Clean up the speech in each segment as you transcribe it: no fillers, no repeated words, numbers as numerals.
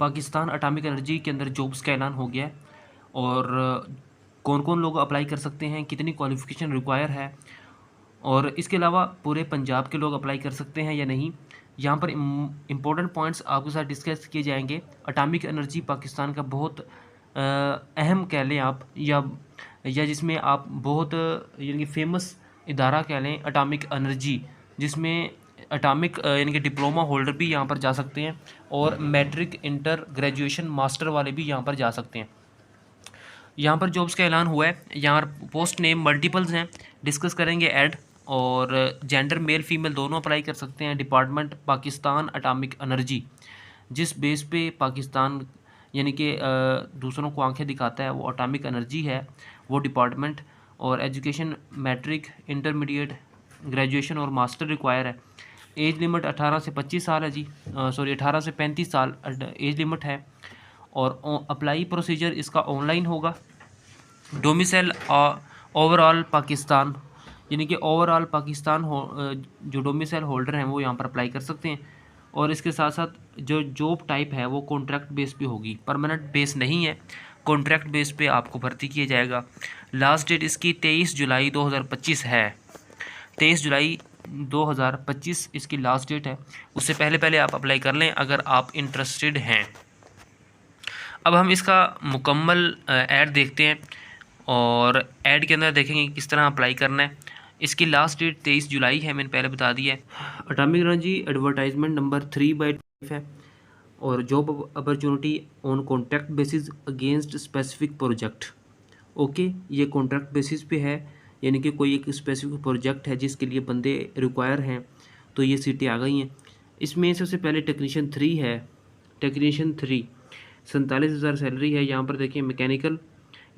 Pakistan atomic energy के अंदर jobs का ऐलान हो गया है और कौन कौन लोग अप्लाई कर सकते हैं, कितनी क्वालिफ़िकेशन रिक्वायर है और इसके अलावा पूरे पंजाब के लोग अप्लाई कर सकते हैं या नहीं। यहाँ पर इम्पोर्टेंट पॉइंट्स आपके साथ डिस्कस किए जाएंगे। एटॉमिक एनर्जी पाकिस्तान का बहुत अहम कह लें आप या जिसमें आप बहुत यानी कि फेमस इदारा कह लें एटॉमिक एनर्जी, जिसमें एटॉमिक यानी कि डिप्लोमा होल्डर भी यहाँ पर जा सकते हैं और मैट्रिक, इंटर, ग्रेजुएशन, मास्टर वाले भी यहाँ पर जा सकते हैं। यहाँ पर जॉब्स का ऐलान हुआ है। यहाँ पोस्ट नेम मल्टीपल्स हैं, डिस्कस करेंगे ऐड, और जेंडर मेल फीमेल दोनों अप्लाई कर सकते हैं। डिपार्टमेंट पाकिस्तान एटॉमिक एनर्जी, जिस बेस पे पाकिस्तान यानी कि दूसरों को आंखें दिखाता है वो एटॉमिक एनर्जी है, वो डिपार्टमेंट। और एजुकेशन मैट्रिक, इंटरमीडिएट, ग्रेजुएशन और मास्टर रिक्वायर है। एज लिमिट 18 से 25 साल है जी, सॉरी 18 से 35 साल एज लिमिट है। और अप्लाई प्रोसीजर इसका ऑनलाइन होगा। डोमिसाइल ओवरऑल पाकिस्तान, यानी कि ओवरऑल पाकिस्तान जो डोमिसाइल होल्डर हैं वो यहाँ पर अप्लाई कर सकते हैं। और इसके साथ साथ जो जॉब टाइप है वो कॉन्ट्रैक्ट बेस पे होगी, परमानेंट बेस नहीं है, कॉन्ट्रैक्ट बेस पे आपको भर्ती किया जाएगा। लास्ट डेट इसकी 23 जुलाई 2025 है। 23 जुलाई 2025 इसकी लास्ट डेट है। उससे पहले पहले आप अप्लाई कर लें अगर आप इंटरेस्टेड हैं। अब हम इसका मुकम्मल ऐड देखते हैं और ऐड के अंदर देखेंगे किस तरह अप्लाई करना है। इसकी लास्ट डेट 23 जुलाई है, मैंने पहले बता दिया है। एटॉमिक एनर्जी एडवर्टाइजमेंट नंबर 3/5 है और job opportunity on contract basis against specific project. Okay, ये कॉन्ट्रैक्ट बेसिस पे है, यानी कि कोई एक स्पेसिफिक प्रोजेक्ट है जिसके लिए बंदे रिक्वायर हैं, तो ये सीटें आ गई हैं। इसमें सबसे पहले टेक्नीशियन 3 है। टेक्नीशियन 3 47,000 सैलरी है। यहाँ पर देखिए मैकेनिकल,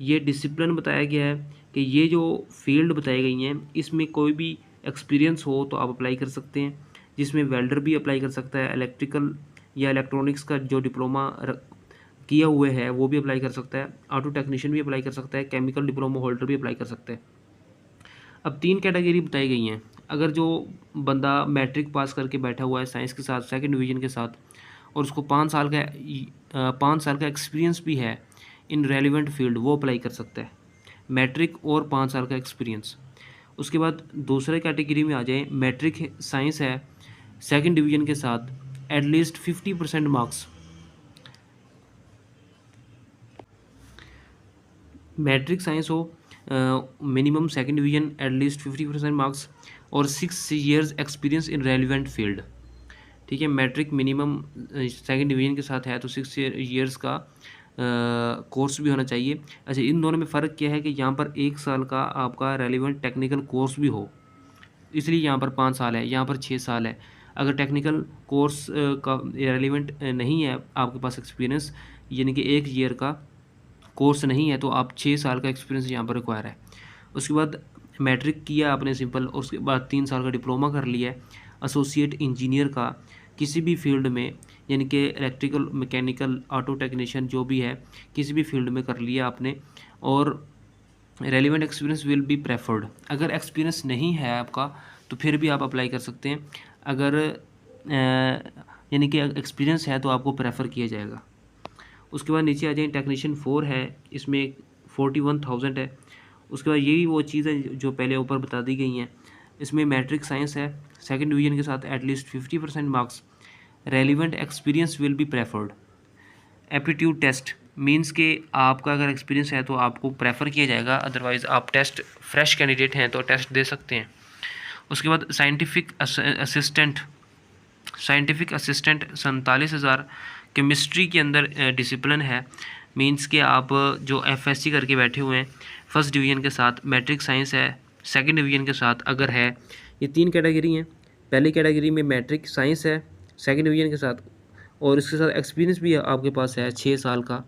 ये डिसिप्लिन बताया गया है कि ये जो फील्ड बताई गई हैं इसमें कोई भी एक्सपीरियंस हो तो आप अप्लाई कर सकते हैं, जिसमें वेल्डर भी अप्लाई कर सकता है, इलेक्ट्रिकल या इलेक्ट्रॉनिक्स का जो डिप्लोमा किया हुए है वो भी अप्लाई कर सकता है, ऑटो टेक्नीशियन भी अप्लाई कर सकता है, केमिकल डिप्लोमा होल्डर भी अप्लाई कर सकता है। अब 3 कैटेगरी बताई गई हैं। अगर जो बंदा मैट्रिक पास करके बैठा हुआ है साइंस के साथ, सेकंड डिवीजन के साथ, और उसको 5 साल का एक्सपीरियंस भी है इन रेलिवेंट फील्ड, वो अप्लाई कर सकता है, मैट्रिक और 5 साल का एक्सपीरियंस। उसके बाद दूसरे कैटेगरी में आ जाए, मैट्रिक साइंस है सेकंड डिवीजन के साथ, एटलीस्ट 50% मार्क्स, मैट्रिक साइंस हो, minimum second division, at least 50% marks और 6 years experience in relevant field. ठीक है, मैट्रिक मिनिमम सेकंड डिवीजन के साथ है तो 6 ईयर्स का कोर्स भी होना चाहिए। अच्छा, इन दोनों में फ़र्क क्या है कि यहाँ पर 1 साल का आपका रेलिवेंट टेक्निकल कोर्स भी हो, इसलिए यहाँ पर 5 साल है, यहाँ पर 6 साल है। अगर टेक्निकल कोर्स का रेलिवेंट नहीं है आपके पास एक्सपीरियंस, यानी कि 1 ईयर का कोर्स नहीं है, तो आप 6 साल का एक्सपीरियंस यहाँ पर रिक्वायर है। उसके बाद मैट्रिक किया आपने सिंपल, और उसके बाद 3 साल का डिप्लोमा कर लिया है एसोसिएट इंजीनियर का किसी भी फील्ड में, यानी कि इलेक्ट्रिकल, मैकेनिकल, ऑटो टेक्नीशियन जो भी है, किसी भी फील्ड में कर लिया आपने, और relevant experience will be preferred. अगर एक्सपीरियंस नहीं है आपका तो फिर भी आप अप्लाई कर सकते हैं। अगर यानी कि एक्सपीरियंस है तो आपको प्रेफर किया जाएगा। उसके बाद नीचे आ जाए, टेक्नीशियन 4 है, इसमें 41,000 है। उसके बाद यही वो चीज़ें जो पहले ऊपर बता दी गई हैं। इसमें मैट्रिक साइंस है सेकंड डिवीजन के साथ, at least 50% marks, relevant experience will be preferred. Aptitude test means कि आपका अगर एक्सपीरियंस है तो आपको प्रेफर किया जाएगा, अदरवाइज़ आप टेस्ट, फ्रेश कैंडिडेट हैं तो टेस्ट दे सकते हैं। उसके बाद साइंटिफिक असिस्टेंट 47,000, केमिस्ट्री के अंदर डिसिप्लिन है, मींस कि आप जो एफएससी करके बैठे हुए हैं फर्स्ट डिवीज़न के साथ, मैट्रिक साइंस है सेकंड डिवीज़न के साथ अगर है, ये 3 कैटेगरी हैं। पहली कैटेगरी में मैट्रिक साइंस है सेकंड डिवीज़न के साथ, और इसके साथ एक्सपीरियंस भी आपके पास है 6 साल का,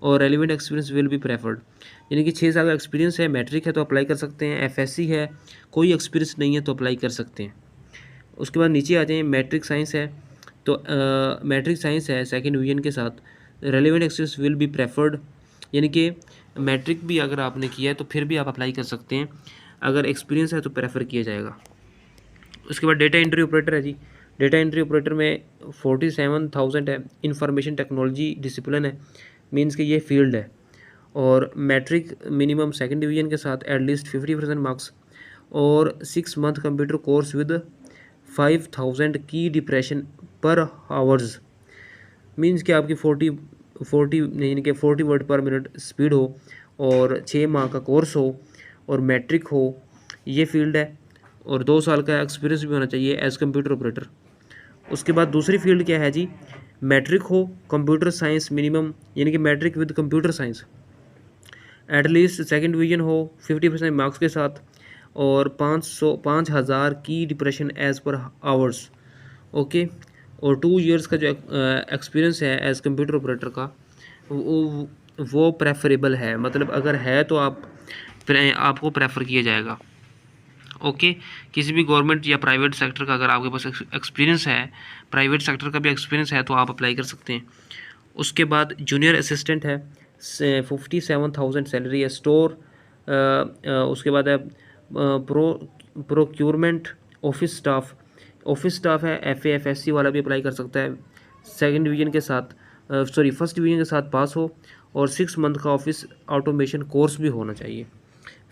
और relevant experience will be preferred, यानी कि 6 साल का एक्सपीरियंस है, मैट्रिक है तो अप्लाई कर सकते हैं, एफएससी है, कोई एक्सपीरियंस नहीं है तो अप्लाई कर सकते हैं। उसके बाद नीचे आ जाएँ, मैट्रिक साइंस है तो मैट्रिक साइंस है सेकंड डिवीजन के साथ, relevant experience will be preferred, यानी कि मैट्रिक भी अगर आपने किया है तो फिर भी आप अप्लाई कर सकते हैं, अगर एक्सपीरियंस है तो प्रेफर किया जाएगा। उसके बाद डेटा एंट्री ऑपरेटर है जी, डेटा एंट्री ऑपरेटर में 47,000 है। इंफॉर्मेशन टेक्नोलॉजी डिसिप्लिन है, मीन्स कि ये फील्ड है। और मैट्रिक मिनिमम सेकंड डिवीजन के साथ एटलीस्ट 50% मार्क्स, और 6 मंथ कंप्यूटर कोर्स विद 5,000 की डिप्रेशन पर आवर्स, मीन्स कि आपकी 40 यानी कि 40 वर्ड पर मिनट स्पीड हो, और 6 माह का कोर्स हो, और मैट्रिक हो, ये फील्ड है। और 2 साल का एक्सपीरियंस भी होना चाहिए एज कंप्यूटर ऑपरेटर। उसके बाद दूसरी फील्ड क्या है जी, मैट्रिक हो, कंप्यूटर साइंस मिनिमम, यानी कि matric with computer science, at least second division हो 50% मार्क्स के साथ, और 5,000 की depressions per hours. Okay. और 2 इयर्स का जो एक्सपीरियंस है एज कंप्यूटर ऑपरेटर का, वो प्रेफरेबल है, मतलब अगर है तो आपको प्रेफर किया जाएगा। ओके। किसी भी गवर्नमेंट या प्राइवेट सेक्टर का अगर आपके पास एक्सपीरियंस है, प्राइवेट सेक्टर का भी एक्सपीरियंस है, तो आप अप्लाई कर सकते हैं। उसके बाद जूनियर असिस्टेंट है, 57,000 सैलरी है। स्टोर, उसके बाद है प्रोक्यूरमेंट ऑफिस स्टाफ है, FA FSC वाला भी अप्लाई कर सकता है, सेकंड डिवीजन के साथ, फर्स्ट डिवीजन के साथ पास हो, और 6 मंथ का ऑफिस ऑटोमेशन कोर्स भी होना चाहिए।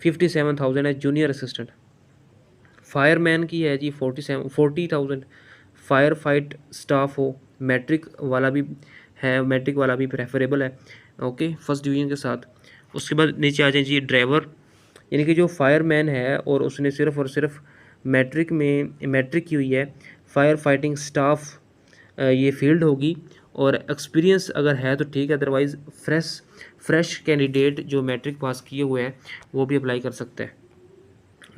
57,000 है जूनियर असिस्टेंट। फायरमैन की है जी 40,000। फायर फाइट स्टाफ हो, मैट्रिक वाला भी है, मैट्रिक वाला भी प्रेफरेबल है। ओके, फर्स्ट डिवीजन के साथ। उसके बाद नीचे आ जाए जी ड्राइवर, यानी कि जो फायरमैन है और उसने सिर्फ और सिर्फ मैट्रिक की हुई है, फायर फाइटिंग स्टाफ ये फील्ड होगी। और एक्सपीरियंस अगर है तो ठीक है, अदरवाइज़ फ्रेश कैंडिडेट जो मैट्रिक पास किए हुए हैं वो भी अप्लाई कर सकते हैं।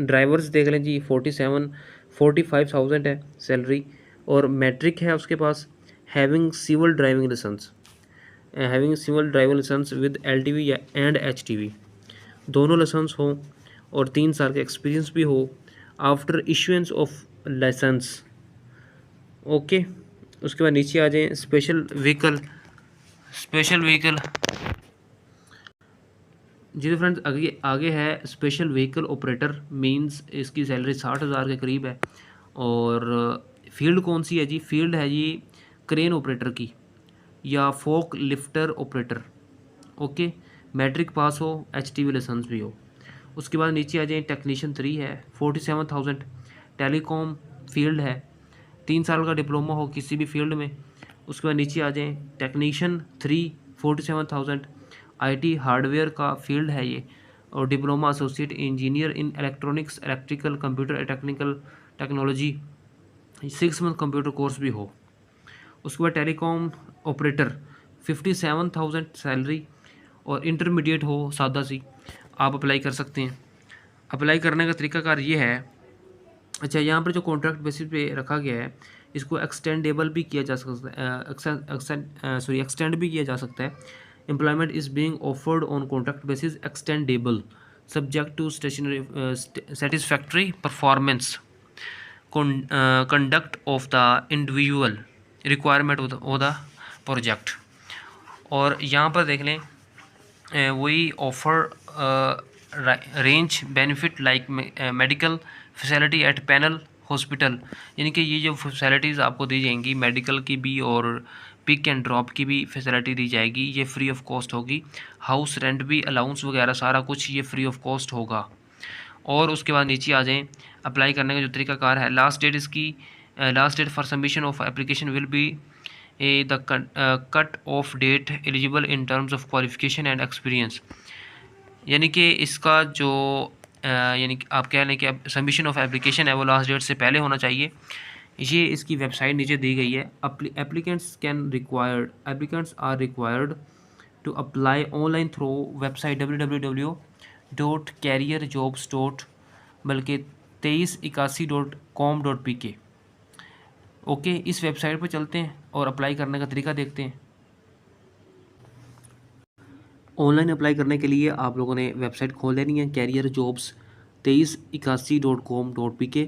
ड्राइवर्स देख लें जी 45,000 है सैलरी, और मैट्रिक है उसके पास, having civil driving licence with LTV and HTV, दोनों लाइसेंस हो, और 3 साल का एक्सपीरियंस भी हो after issuance of licence. Okay. उसके बाद नीचे आ जाएं स्पेशल व्हीकल जी। तो फ्रेंड्स आगे है स्पेशल व्हीकल ऑपरेटर, मींस इसकी सैलरी 60,000 के करीब है। और फील्ड कौन सी है जी, फील्ड है जी क्रेन ऑपरेटर की या fork lifter operator. Okay. Matric pass हो, HTV लाइसेंस भी हो। उसके बाद नीचे आ जाए टेक्नीशियन 3 है, 47,000। टेलीकॉम फील्ड है, 3 साल का डिप्लोमा हो किसी भी फील्ड में। उसके बाद नीचे आ जाएँ टेक्नीशियन 3, 47,000। IT हार्डवेयर का फील्ड है ये, और diploma associate engineer in electronics, electrical, computer technical technology, 6 month computer course भी हो। उसके बाद टेलीकॉम ऑपरेटर 57,000 सैलरी, और इंटरमीडिएट हो सादा सी, आप अप्लाई कर सकते हैं। अप्लाई करने का तरीकाकार ये है, अच्छा यहाँ पर जो कॉन्ट्रैक्ट बेसिस पे रखा गया है, इसको एक्सटेंडेबल भी किया जा सकता है, एक्सटेंड भी किया जा सकता है। Employment is being offered on contract basis extendable subject to stationary satisfactory performance conduct of the individual requirement of the project. और यहाँ पर देख लें वही offer range benefit like medical facility at panel hospital, यानी कि ये जो फैसिलिटीज़ आपको दी जाएंगी मेडिकल की भी और पिक एंड ड्रॉप की भी फैसिलिटी दी जाएगी, ये फ्री ऑफ कॉस्ट होगी। हाउस रेंट भी, अलाउंस वगैरह सारा कुछ ये फ्री ऑफ कॉस्ट होगा। और उसके बाद नीचे आ जाएं अप्लाई करने का जो तरीकाकार है, last date for submission of application will be the cut off date eligible in terms of qualification and experience, यानी कि इसका जो यानी कि आप कह लें कि अब सबमिशन ऑफ एप्लीकेशन है वो लास्ट डेट से पहले होना चाहिए। ये इसकी वेबसाइट नीचे दी गई है। Applicants are required to apply online through website www.careerjobs. बल्कि 2381.com.pk। ओके, इस वेबसाइट पर चलते हैं और अप्लाई करने का तरीका देखते हैं। ऑनलाइन अप्लाई करने के लिए आप लोगों ने वेबसाइट खोल लेनी है, careerjobs 2381.com.pk।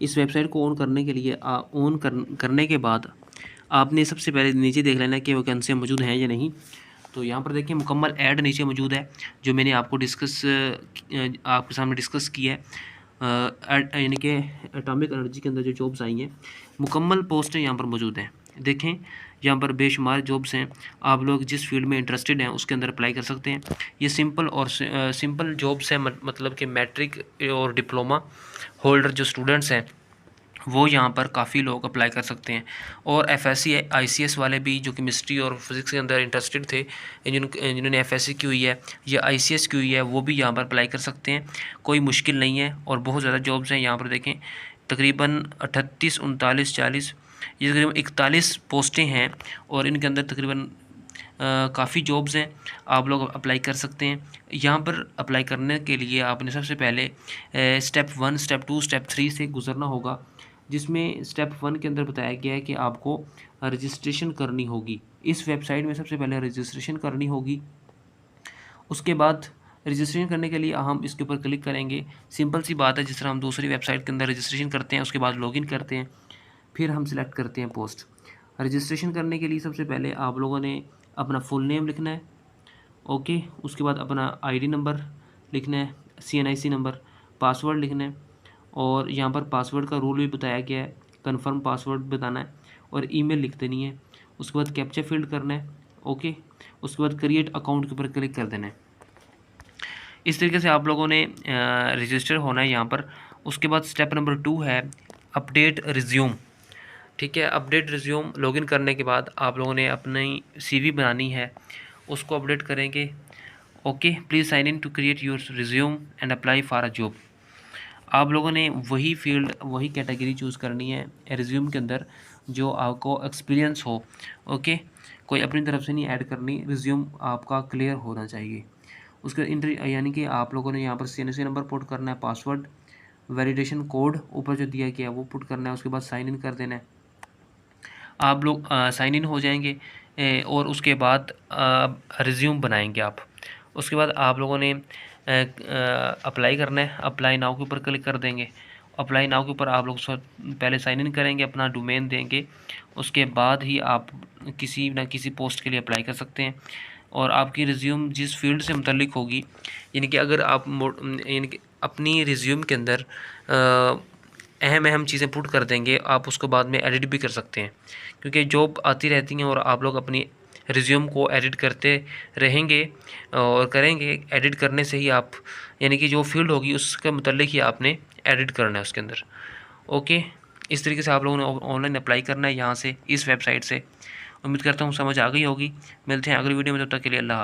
इस वेबसाइट को ऑन करने के लिए करने के बाद आपने सबसे पहले नीचे देख लेना कि वैकेंसी मौजूद हैं या नहीं। तो यहाँ पर देखिए मुकम्मल ऐड नीचे मौजूद है, जो मैंने आपके सामने डिस्कस की है। यानी कि एटॉमिक एनर्जी के अंदर जो जॉब्स आई हैं, मुकम्मल पोस्टें यहाँ पर मौजूद हैं। देखें यहाँ पर बेशुमार जॉब्स हैं, आप लोग जिस फील्ड में इंटरेस्टेड हैं उसके अंदर अप्लाई कर सकते हैं। ये सिंपल और सिंपल जॉब्स हैं, मतलब कि मैट्रिक और डिप्लोमा होल्डर जो स्टूडेंट्स हैं वो यहाँ पर काफ़ी लोग अप्लाई कर सकते हैं। और एफएससी आईसीएस वाले भी जो केमिस्ट्री और फिज़िक्स के अंदर इंटरेस्टेड थे, जिन्होंने एफएससी की हुई है या आईसीएस की हुई है, वो भी यहाँ पर अप्लाई कर सकते हैं। कोई मुश्किल नहीं है और बहुत ज़्यादा जॉब्स हैं यहाँ पर। देखें तकरीबन 38, 39, 40, ये तकरीबन 41 पोस्टें हैं और इनके अंदर तकरीबन काफ़ी जॉब्स हैं, आप लोग अप्लाई कर सकते हैं। यहाँ पर अप्लाई करने के लिए आपने सबसे पहले स्टेप 1, स्टेप 2, स्टेप 3 से गुजरना होगा, जिसमें स्टेप 1 के अंदर बताया गया है कि आपको रजिस्ट्रेशन करनी होगी। इस वेबसाइट में सबसे पहले रजिस्ट्रेशन करनी होगी। उसके बाद रजिस्ट्रेशन करने के लिए हम इसके ऊपर क्लिक करेंगे। सिंपल सी बात है, जिस तरह हम दूसरी वेबसाइट के अंदर रजिस्ट्रेशन करते हैं, उसके बाद लॉगिन करते हैं, फिर हम सिलेक्ट करते हैं पोस्ट। रजिस्ट्रेशन करने के लिए सबसे पहले आप लोगों ने अपना फुल नेम लिखना है, ओके। उसके बाद अपना आईडी नंबर लिखना है, CNIC नंबर, पासवर्ड लिखना है और यहाँ पर पासवर्ड का रूल भी बताया गया है, कंफर्म पासवर्ड बताना है और ईमेल लिख देनी है। उसके बाद कैप्चा फील्ड करना है, ओके। उसके बाद क्रिएट अकाउंट के ऊपर क्लिक कर देना है। इस तरीके से आप लोगों ने रजिस्टर होना है यहाँ पर। उसके बाद स्टेप नंबर 2 है अपडेट रिज्यूम, ठीक है। अपडेट रिज्यूम लॉगिन करने के बाद आप लोगों ने अपनी CV बनानी है, उसको अपडेट करेंगे, okay. Please sign in to create your resume and apply for a job. आप लोगों ने वही फील्ड, वही कैटेगरी चूज़ करनी है रिज्यूम के अंदर जो आपको एक्सपीरियंस हो, ओके। कोई अपनी तरफ से नहीं ऐड करनी, रिज्यूम आपका क्लियर होना चाहिए। उसके इंटर यानी कि आप लोगों ने यहाँ पर CNC नंबर पुट करना है, पासवर्ड, वैलिडेशन कोड ऊपर जो दिया गया है वो पुट करना है। उसके बाद साइन इन कर देना है। आप लोग साइन इन हो जाएंगे और उसके बाद रिज्यूम बनाएंगे आप। उसके बाद आप लोगों ने अप्लाई करना है, अप्लाई नाउ के ऊपर क्लिक कर देंगे। अप्लाई नाउ के ऊपर आप लोग पहले साइन इन करेंगे, अपना डोमेन देंगे, उसके बाद ही आप किसी ना किसी पोस्ट के लिए अप्लाई कर सकते हैं। और आपकी रिज्यूम जिस फील्ड से मुतल्लिक होगी, यानी कि अगर आप यानी कि अपनी रिज्यूम के अंदर अहम चीज़ें पुट कर देंगे, आप उसको बाद में एडिट भी कर सकते हैं, क्योंकि जॉब आती रहती हैं और आप लोग अपनी रिज्यूम को एडिट करते रहेंगे और करेंगे। एडिट करने से ही आप यानी कि जो फील्ड होगी उसके मुतल्लिक ही आपने एडिट करना है उसके अंदर, ओके। इस तरीके से आप लोगों ने ऑनलाइन अप्लाई करना है यहाँ से, इस वेबसाइट से। उम्मीद करता हूँ समझ आ गई होगी। मिलते हैं अगली वीडियो में, तब तक के लिए अल्लाह।